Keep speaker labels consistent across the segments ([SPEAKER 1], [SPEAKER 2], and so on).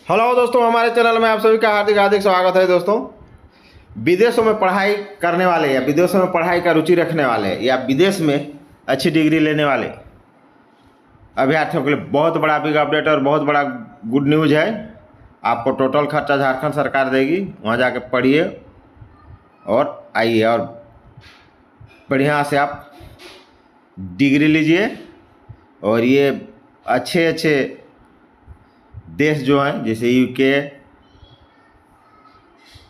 [SPEAKER 1] Hello दोस्तों, हमारे channel में आप सभी का हार्दिक हार्दिक स्वागत है। दोस्तों, विदेशों में पढ़ाई करने वाले या विदेशों में पढ़ाई का रुचि रखने वाले या विदेश में अच्छी डिग्री लेने वाले अभ्यर्थियों के लिए बहुत बड़ा बिग अपडेट और बहुत बड़ा गुड न्यूज़ है। आपको टोटल खर्चा झारखंड सरकार देगी। वहाँ जाके पढ़िए और आइए और बढ़िया से आप डिग्री लीजिए। और ये अच्छे अच्छे देश जो हैं जैसे यूके,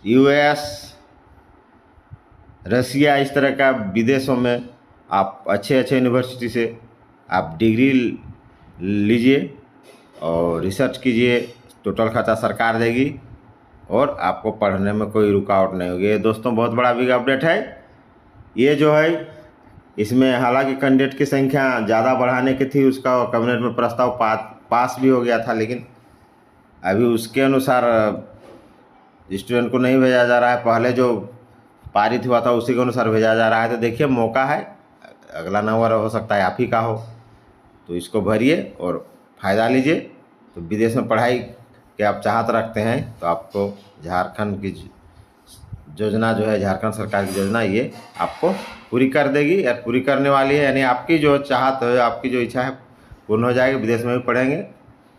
[SPEAKER 1] यूएस, रसिया, इस तरह का विदेशों में आप अच्छे अच्छे यूनिवर्सिटी से आप डिग्री लीजिए और रिसर्च कीजिए। टोटल खर्चा सरकार देगी और आपको पढ़ने में कोई रुकावट नहीं होगी। ये दोस्तों बहुत बड़ा बिग अपडेट है। ये जो है इसमें हालांकि कैंडिडेट की संख्या ज़्यादा बढ़ाने की थी, उसका कैबिनेट में प्रस्ताव पास भी हो गया था, लेकिन अभी उसके अनुसार स्टूडेंट को नहीं भेजा जा रहा है। पहले जो पारित हुआ था उसी के अनुसार भेजा जा रहा है। तो देखिए, मौका है, अगला नंबर हो सकता है आप ही का हो, तो इसको भरिए और फ़ायदा लीजिए। तो विदेश में पढ़ाई के आप चाहत रखते हैं तो आपको झारखंड की योजना जो है, झारखंड सरकार की योजना, ये आपको पूरी कर देगी या पूरी करने वाली है। यानी आपकी जो चाहत है, आपकी जो इच्छा है पूर्ण हो जाएगी। विदेश में भी पढ़ेंगे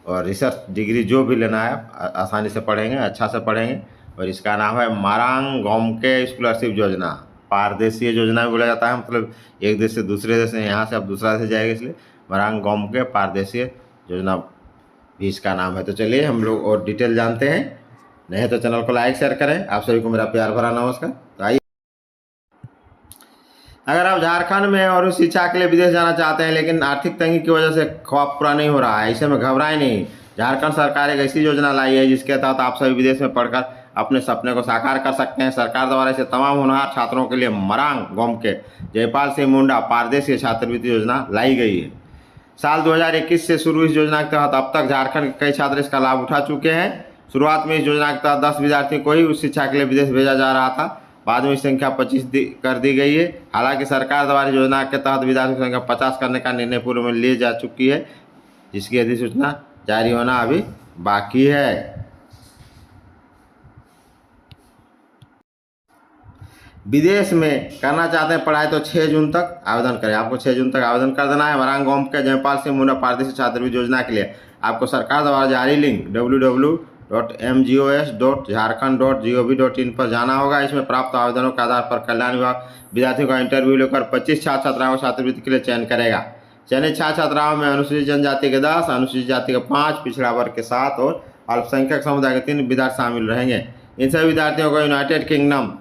[SPEAKER 1] और रिसर्च डिग्री जो भी लेना है आसानी से पढ़ेंगे, अच्छा से पढ़ेंगे। और इसका नाम है मारांग गोमके स्कॉलरशिप योजना। पारदेशीय योजना भी बोला जाता है, मतलब एक देश से दूसरे देश में, यहाँ से आप दूसरा देश जाएंगे, इसलिए मारांग गोमके पारदेशीय योजना भी इसका नाम है। तो चलिए हम लोग और डिटेल जानते हैं। नहीं तो चैनल को लाइक शेयर करें। आप सभी को मेरा प्यार भरा नमस्कार। तो आइए, अगर आप झारखंड में और उस शिक्षा के लिए विदेश जाना चाहते हैं लेकिन आर्थिक तंगी की वजह से ख्वाब पूरा नहीं हो रहा है, ऐसे में घबराएं नहीं। झारखंड सरकार एक ऐसी योजना लाई है जिसके तहत आप सभी विदेश में पढ़कर अपने सपने को साकार कर सकते हैं। सरकार द्वारा इसे तमाम होनहार छात्रों के लिए मरांग गोमके जयपाल सिंह मुंडा पारदेशीय छात्रवृत्ति योजना लाई गई है। साल 2021 से शुरू इस योजना के तहत अब तक झारखंड के कई छात्र इसका लाभ उठा चुके हैं। शुरुआत में इस योजना के तहत 10 विद्यार्थियों को ही उच्च शिक्षा के लिए विदेश भेजा जा रहा था। बाद में इस संख्या 25 कर दी गई है। हालांकि सरकार द्वारा योजना के तहत विद्यार्थियों की संख्या 50 करने का निर्णय पूर्व में लिए जा चुकी है, जिसकी अधिसूचना जारी होना अभी बाकी है। विदेश में करना चाहते हैं पढ़ाई तो 6 जून तक आवेदन करें। आपको 6 जून तक आवेदन कर देना है। मरांग गोमके जयपाल सिंह मुंडा पारदेशी छात्रवृत्ति योजना के लिए आपको सरकार द्वारा जारी लिंक www.mgos.jharkhand.gov.in पर जाना होगा। इसमें प्राप्त आवेदनों के आधार पर कल्याण विभाग विद्यार्थियों का इंटरव्यू लेकर 25 छात्र छात्राओं को छात्रवृत्ति के लिए चयन करेगा। चयनित छात्र छात्राओं में अनुसूचित जनजाति के 10, अनुसूचित जाति के 5, पिछड़ा वर्ग के 7 और अल्पसंख्यक समुदाय के 3 विद्यार्थी शामिल रहेंगे। इन सभी विद्यार्थियों को United kingdom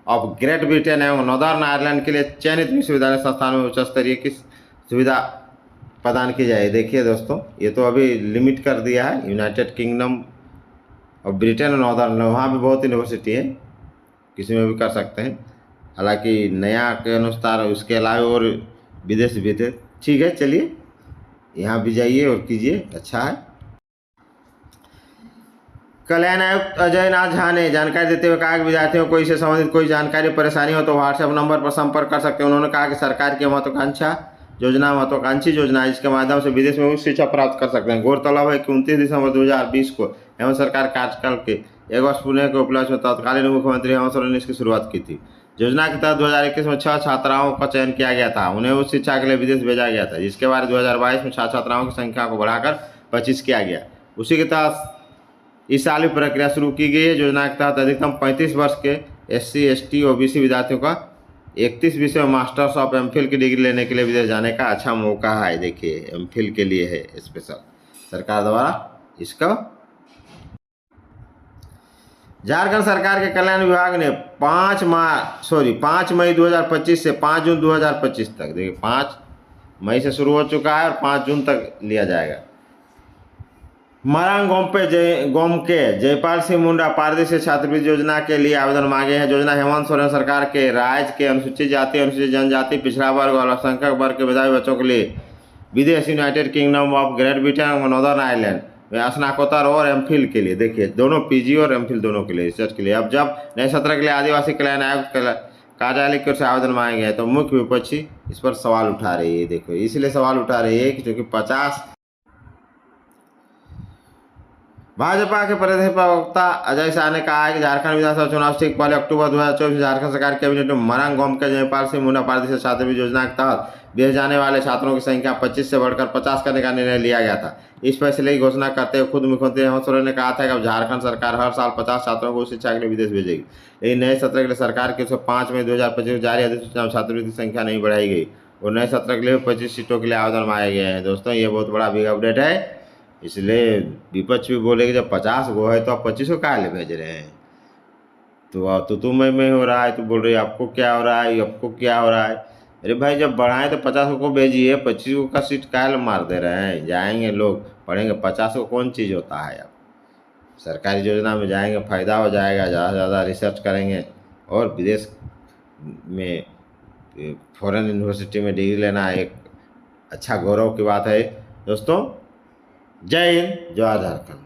[SPEAKER 1] of great Britain एवं नॉर्दर्न आयरलैंड के लिए चयनित विश्वविद्यालय संस्थानों में उच्च स्तरीय की सुविधा प्रदान की जाए। देखिए दोस्तों, ये तो अभी लिमिट कर दिया है। यूनाइटेड किंगडम ऑफ ब्रिटेन और नॉर्दर्न, वहाँ भी बहुत यूनिवर्सिटी है, किसी में भी कर सकते हैं। हालांकि नया के अनुसार उसके अलावा और विदेश भी थे। ठीक है, चलिए यहाँ भी जाइए और कीजिए, अच्छा है। कल्याण आयुक्त अजय नाथ झा ने जानकारी देते हुए कहा कि विद्यार्थियों को इससे संबंधित कोई जानकारी परेशानी हो तो व्हाट्सएप नंबर पर संपर्क कर सकते हैं। उन्होंने कहा कि सरकार की महत्वाकांक्षी योजना है जिसके माध्यम से विदेश में उच्च शिक्षा प्राप्त कर सकते हैं। गौरतलब है कि 29 दिसंबर 2020 को हेमंत सरकार कार्यकाल के 1 वर्ष पूरे के उपलक्ष्य में तत्कालीन मुख्यमंत्री हेमंत सोरेन ने इसकी शुरुआत की थी। योजना के तहत 2021 में 6 छात्राओं का चयन किया गया था। उन्हें उच्च शिक्षा के लिए विदेश भेजा गया था, जिसके बाद 2022 में छात्र छात्राओं की संख्या को बढ़ाकर 25 किया गया। उसी के तहत इस साल भी प्रक्रिया शुरू की गई है। योजना के तहत अधिकतम 35 वर्ष के SC, ST, OBC विद्यार्थियों का 31 विषय में मास्टर्स ऑफ MPhil की डिग्री लेने के लिए विदेश जाने का अच्छा मौका है। देखिए, MPhil के लिए है स्पेशल, सरकार द्वारा इसका। झारखंड सरकार के कल्याण विभाग ने 5 मई 2025 से 5 जून 2025 तक, देखिए 5 मई से शुरू हो चुका है और 5 जून तक लिया जाएगा। मरांग गोमके जयपाल सिंह मुंडा पारदेशी छात्रवृत्ति योजना के लिए आवेदन मांगे हैं। योजना हेमंत सोरेन सरकार के राज्य के अनुसूचित जाति, अनुसूचित जनजाति, पिछड़ा वर्ग और अल्पसंख्यक वर्ग के मेधावी बच्चों के लिए विदेश, United kingdom of great Britain और नॉर्दर्न आयरलैंड में स्नातकोत्तर और MPhil के लिए, देखिए दोनों PG और MPhil दोनों के लिए रिसर्च के लिए। अब जब नए सत्र के लिए आदिवासी कल्याण आयुक्त कार्यालय की ओर से आवेदन मांगे गए तो मुख्य विपक्षी इस पर सवाल उठा रही है। देखो, इसलिए सवाल उठा रही है कि चूँकि भाजपा के प्रदेश प्रवक्ता अजय शाह ने कहा है कि झारखंड विधानसभा चुनाव से ठीक पहले अक्टूबर 2024 झारखंड सरकार कैबिनेट ने मरांग गांव के जयपाल सिंह मुंडा पारदर्शी छात्रवृत्ति योजना के तहत भेजे जाने वाले छात्रों की संख्या 25 से बढ़कर 50 करने का निर्णय लिया गया था। इस फैसले की घोषणा करते हुए खुद मुख्यमंत्री हेमंत सोरेन ने कहा था कि अब झारखंड सरकार हर साल 50 छात्रों को शिक्षा के लिए विदेश भेजेगी। लेकिन नए सत्र के लिए सरकार की 5 मई 2025 जारी अधिसूचना में छात्रवृत्ति की संख्या नहीं बढ़ाई गई और नए सत्र के लिए 25 सीटों के लिए आवेदन मांगे गए हैं। दोस्तों, ये बहुत बड़ा बिग अपडेट है। इसलिए विपक्ष भी बोले कि जब 50 गो है तो आप 25 को काहे ले भेज रहे हैं। तो तुम में हो रहा है, तो बोल रही आपको क्या हो रहा है, आपको क्या हो रहा है। अरे भाई, जब बढ़ाएं तो 50 को भेजिए, 25 को का सीट काहे मार दे रहे हैं। जाएंगे लोग पढ़ेंगे, 50 को कौन चीज़ होता है। अब सरकारी योजना में जाएंगे, फ़ायदा हो जाएगा, ज़्यादा से ज़्यादा रिसर्च करेंगे और विदेश में फॉरेन यूनिवर्सिटी में डिग्री लेना एक अच्छा गौरव की बात है। दोस्तों, जय हिंद, जय झारखंड।